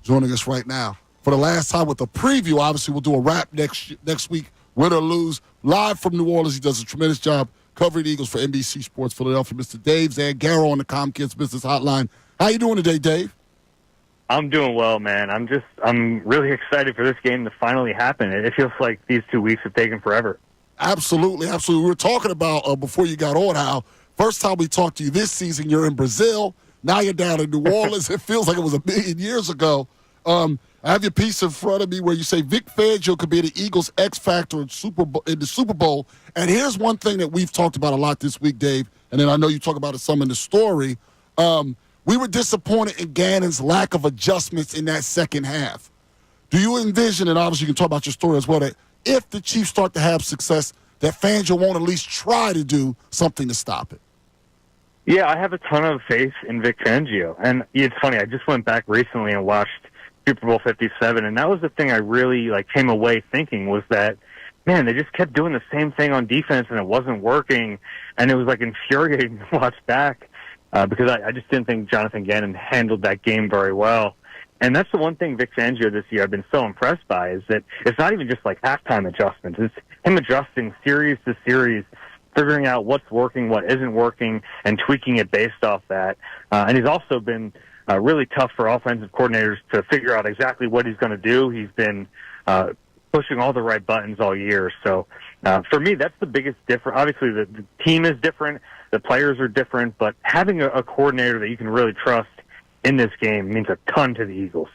joining us right now. For the last time with a preview, obviously we'll do a wrap next week, win or lose, live from New Orleans. He does a tremendous job covering the Eagles for NBC Sports Philadelphia. Mr. Dave Zangaro on the Kincade Business Hotline. How you doing today, Dave? I'm doing well, man. I'm really excited for this game to finally happen. It feels like these 2 weeks have taken forever. Absolutely. We were talking about, before you got on, how first time we talked to you this season, you're in Brazil. Now you're down in New Orleans. It feels like it was a million years ago. I have your piece in front of me where you say Vic Fangio could be the Eagles' X factor in the Super Bowl. And here's one thing that we've talked about a lot this week, Dave, and then I know you talk about it some in the story. We were disappointed in Gannon's lack of adjustments in that second half. Do you envision, and obviously you can talk about your story as well, that if the Chiefs start to have success, that Fangio won't at least try to do something to stop it? Yeah, I have a ton of faith in Vic Fangio. And it's funny, I just went back recently and watched Super Bowl 57, and that was the thing I really came away thinking was that, man, they just kept doing the same thing on defense and it wasn't working, and it was infuriating to watch back. Because I just didn't think Jonathan Gannon handled that game very well. And that's the one thing Vic Fangio this year I've been so impressed by is that it's not even just halftime adjustments. It's him adjusting series to series, figuring out what's working, what isn't working, and tweaking it based off that. And he's also been really tough for offensive coordinators to figure out exactly what he's going to do. He's been pushing all the right buttons all year. So for me, that's the biggest difference. Obviously, the team is different. The players are different, but having a coordinator that you can really trust in this game means a ton to the Eagles.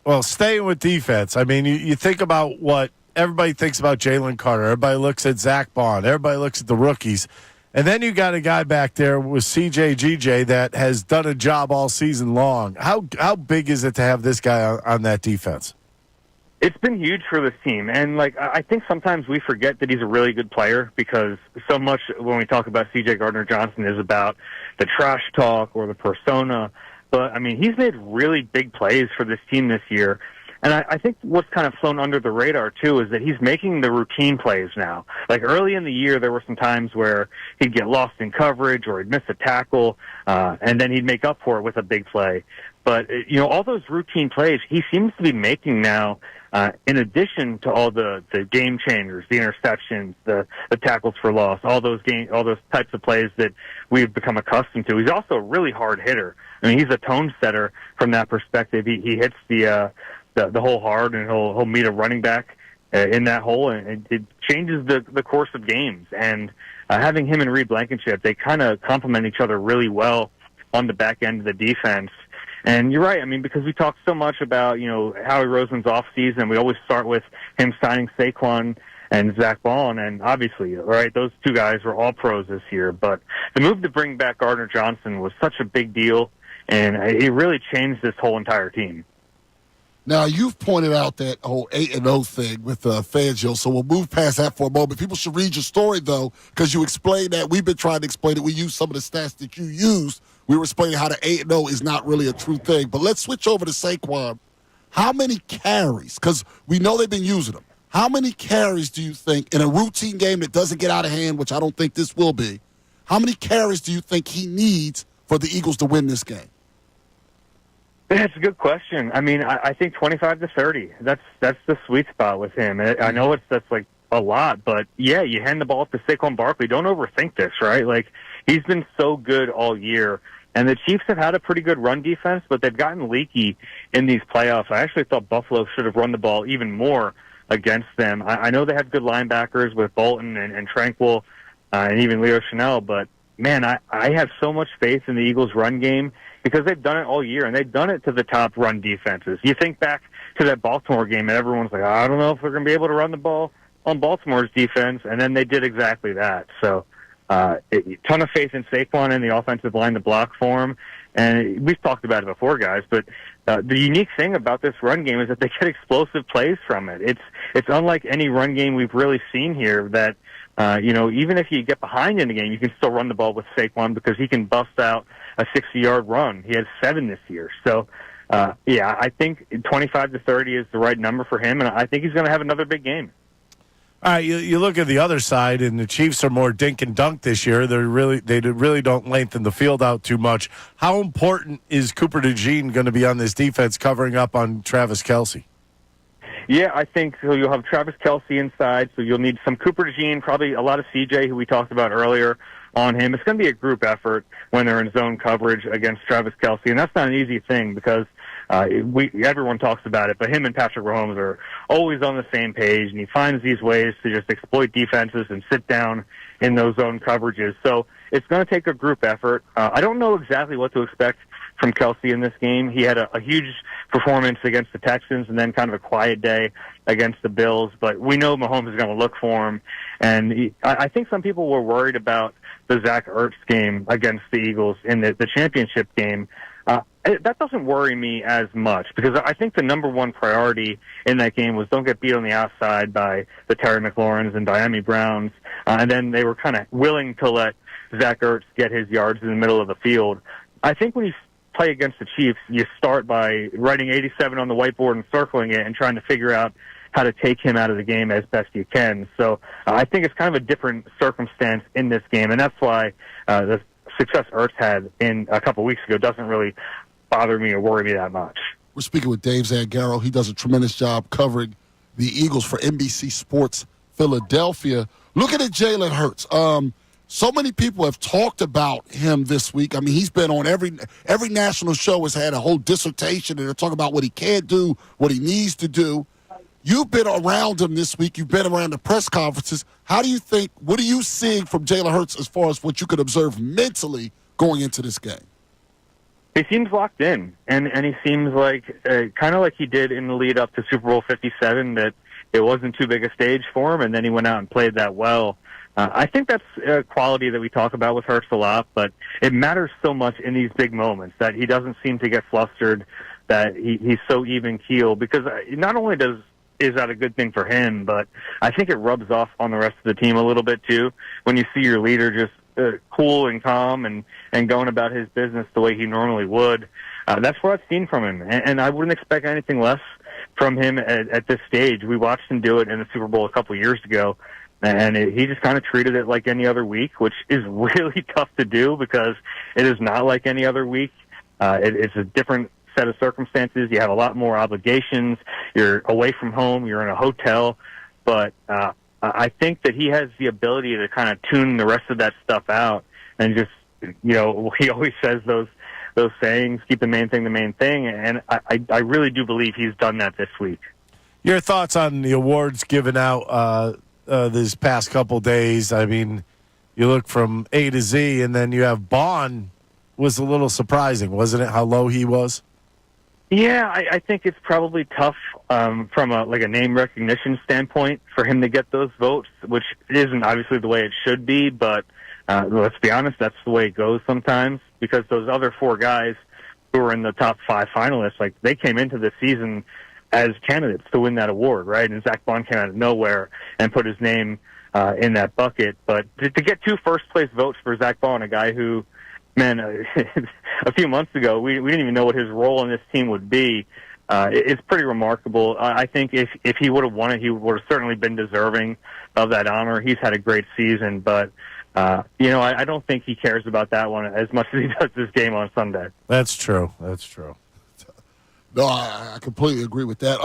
Well, staying with defense, I mean, you think about what everybody thinks about Jalen Carter. Everybody looks at Zach Bond. Everybody looks at the rookies. And then you got a guy back there with CJ that has done a job all season long. How big is it to have this guy on that defense? It's been huge for this team, and I think sometimes we forget that he's a really good player because so much when we talk about C.J. Gardner-Johnson is about the trash talk or the persona. But, I mean, he's made really big plays for this team this year. And I think what's kind of flown under the radar, too, is that he's making the routine plays now. Early in the year, there were some times where he'd get lost in coverage or he'd miss a tackle, and then he'd make up for it with a big play. But, all those routine plays he seems to be making now, in addition to all the game changers, the interceptions, the tackles for loss, all those types of plays that we've become accustomed to. He's also a really hard hitter. I mean, he's a tone setter from that perspective. He hits the hole hard, and he'll meet a running back in that hole, and it changes the course of games. And having him and Reed Blankenship, they kind of complement each other really well on the back end of the defense. And you're right. I mean, because we talk so much about, Howie Roseman's offseason, we always start with him signing Saquon and Zach Bond. And obviously, right, those two guys were all pros this year. But the move to bring back Gardner-Johnson was such a big deal, and it really changed this whole entire team. Now, you've pointed out that whole 8-0 thing with Fangio, so we'll move past that for a moment. People should read your story, though, because you explained that. We've been trying to explain it. We used some of the stats that you used. We were explaining how the 8-0 is not really a true thing. But let's switch over to Saquon. How many carries, because we know they've been using them, how many carries do you think in a routine game that doesn't get out of hand, which I don't think this will be, how many carries do you think he needs for the Eagles to win this game? That's a good question. I mean, I think 25 to 30. That's the sweet spot with him. I know that's a lot, but yeah, you hand the ball off to Saquon Barkley. Don't overthink this, right? He's been so good all year. And the Chiefs have had a pretty good run defense, but they've gotten leaky in these playoffs. I actually thought Buffalo should have run the ball even more against them. I know they have good linebackers with Bolton and Tranquil and even Leo Chanel, but, man, I have so much faith in the Eagles' run game because they've done it all year, and they've done it to the top run defenses. You think back to that Baltimore game, and everyone's like, I don't know if we're going to be able to run the ball on Baltimore's defense, and then they did exactly that. So a ton of faith in Saquon and the offensive line to block for him. And we've talked about it before, guys, but the unique thing about this run game is that they get explosive plays from it. It's unlike any run game we've really seen here that, even if you get behind in the game, you can still run the ball with Saquon because he can bust out a 60-yard run. He has 7 this year. So, I think 25 to 30 is the right number for him, and I think he's going to have another big game. All right, you look at the other side, and the Chiefs are more dink and dunk this year. They really don't lengthen the field out too much. How important is Cooper DeJean going to be on this defense, covering up on Travis Kelce? Yeah, I think so. You'll have Travis Kelce inside, so you'll need some Cooper DeJean, probably a lot of CJ, who we talked about earlier, on him. It's going to be a group effort when they're in zone coverage against Travis Kelce, and that's not an easy thing because everyone talks about it, but him and Patrick Mahomes are always on the same page, and he finds these ways to just exploit defenses and sit down in those zone coverages. So it's going to take a group effort. I don't know exactly what to expect from Kelce in this game. He had a huge performance against the Texans and then kind of a quiet day against the Bills, but we know Mahomes is going to look for him. And I think some people were worried about the Zach Ertz game against the Eagles in the championship game. That doesn't worry me as much because I think the number one priority in that game was don't get beat on the outside by the Terry McLaurins and Miami Browns. And then they were kind of willing to let Zach Ertz get his yards in the middle of the field. I think when you play against the Chiefs, you start by writing 87 on the whiteboard and circling it and trying to figure out how to take him out of the game as best you can. So I think it's kind of a different circumstance in this game, and that's why the success Ertz had in a couple weeks ago doesn't really bother me or worry me that much. We're speaking with Dave Zangaro. He does a tremendous job covering the Eagles for NBC Sports Philadelphia. Looking at Jalen Hurts, so many people have talked about him this week. I mean, he's been on every national show has had a whole dissertation, and they're talking about what he can't do, what he needs to do. You've been around him this week. You've been around the press conferences. How do you think, what are you seeing from Jalen Hurts as far as what you could observe mentally going into this game? He seems locked in, and he seems like kind of like he did in the lead up to Super Bowl 57, that it wasn't too big a stage for him, and then he went out and played that well. I think that's a quality that we talk about with Hurts a lot, but it matters so much in these big moments that he doesn't seem to get flustered, that he's so even-keeled, because not only is that a good thing for him, but I think it rubs off on the rest of the team a little bit too, when you see your leader just cool and calm and going about his business the way he normally would. That's what I've seen from him, and I wouldn't expect anything less from him at this stage. We watched him do it in the Super Bowl a couple years ago, and he just kind of treated it like any other week, which is really tough to do because it is not like any other week. It's a different set of circumstances. You have a lot more obligations. You're away from home. You're in a hotel. But I think that he has the ability to kind of tune the rest of that stuff out and just, he always says those sayings, keep the main thing the main thing. And I really do believe he's done that this week. Your thoughts on the awards given out this past couple days? I mean, you look from A to Z, and then you have Bond was a little surprising, wasn't it, how low he was? Yeah, I think it's probably tough from a name recognition standpoint for him to get those votes, which isn't obviously the way it should be, but let's be honest, that's the way it goes sometimes, because those other four guys who were in the top 5 finalists, they came into the season as candidates to win that award, right? And Zach Bond came out of nowhere and put his name in that bucket. But to get 2 first-place votes for Zach Bond, a guy who, man, a few months ago, we didn't even know what his role in this team would be. It's pretty remarkable. I think if he would have won it, he would have certainly been deserving of that honor. He's had a great season, but I don't think he cares about that one as much as he does this game on Sunday. That's true. No, I completely agree with that.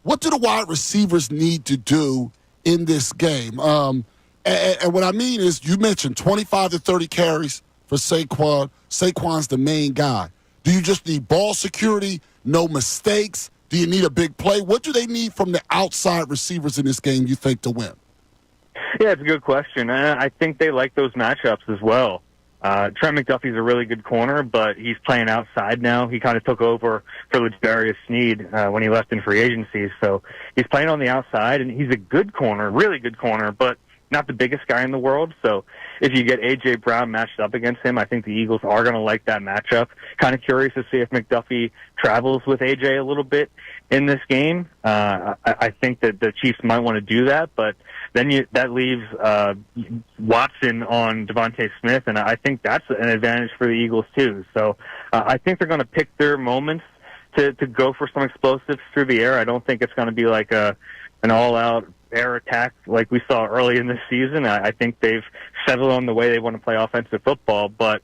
What do the wide receivers need to do in this game? And what I mean is, you mentioned 25 to 30 carries for Saquon. Saquon's the main guy. Do you just need ball security, no mistakes? Do you need a big play? What do they need from the outside receivers in this game, you think, to win? Yeah, it's a good question. I think they like those matchups as well. Trent McDuffie's a really good corner, but he's playing outside now. He kind of took over for L'Jarius Sneed when he left in free agency. So he's playing on the outside, and he's a good corner, really good corner, but not the biggest guy in the world. So if you get A.J. Brown matched up against him, I think the Eagles are going to like that matchup. Kind of curious to see if McDuffie travels with A.J. a little bit in this game. I think that the Chiefs might want to do that, but then that leaves Watson on Devontae Smith, and I think that's an advantage for the Eagles too. So I think they're going to pick their moments to go for some explosives through the air. I don't think it's going to be like an all-out air attack like we saw early in the season. I think they've settled on the way they want to play offensive football, but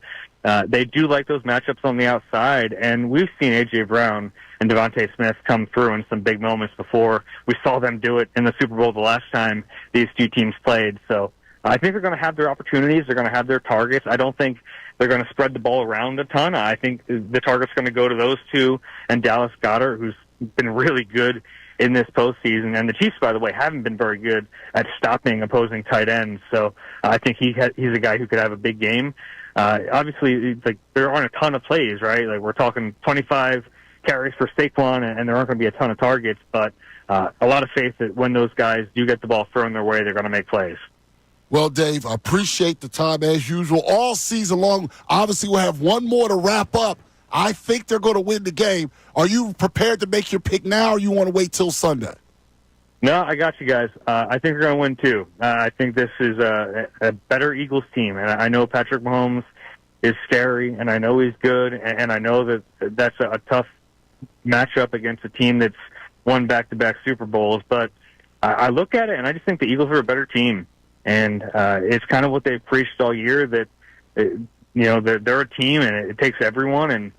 they do like those matchups on the outside, and we've seen A.J. Brown and Devontae Smith come through in some big moments before. We saw them do it in the Super Bowl the last time these two teams played. So I think they're going to have their opportunities. They're going to have their targets. I don't think they're going to spread the ball around a ton. I think the target's going to go to those two and Dallas Goedert, who's been really good in this postseason. And the Chiefs, by the way, haven't been very good at stopping opposing tight ends. So I think he's a guy who could have a big game. Obviously, it's like there aren't a ton of plays, right? Like we're talking 25 carries for Saquon, and there aren't going to be a ton of targets, but a lot of faith that when those guys do get the ball thrown their way, they're going to make plays. Well, Dave, I appreciate the time as usual. All season long, obviously we'll have one more to wrap up. I think they're going to win the game. Are you prepared to make your pick now, or you want to wait till Sunday? No, I got you guys. I think they're going to win, too. I think this is a better Eagles team, and I know Patrick Mahomes is scary, and I know he's good, and I know that that's a tough matchup against a team that's won back-to-back Super Bowls, but I look at it, and I just think the Eagles are a better team, and it's kind of what they've preached all year, that they're a team, and it takes everyone, and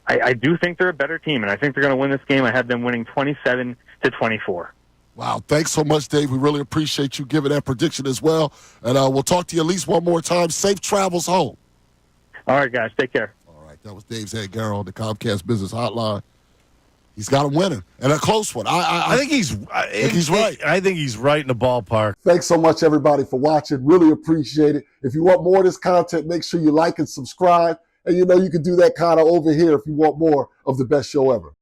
I do think they're a better team, and I think they're going to win this game. I have them winning 27-24. Wow, thanks so much, Dave. We really appreciate you giving that prediction as well, and we'll talk to you at least one more time. Safe travels home. All right, guys, take care. All right, that was Dave Zangaro on the Comcast Business Hotline. He's got him winning, and a close one. I think he's right. I think he's right in the ballpark. Thanks so much, everybody, for watching. Really appreciate it. If you want more of this content, make sure you like and subscribe. And you can do that kind of over here if you want more of the best show ever.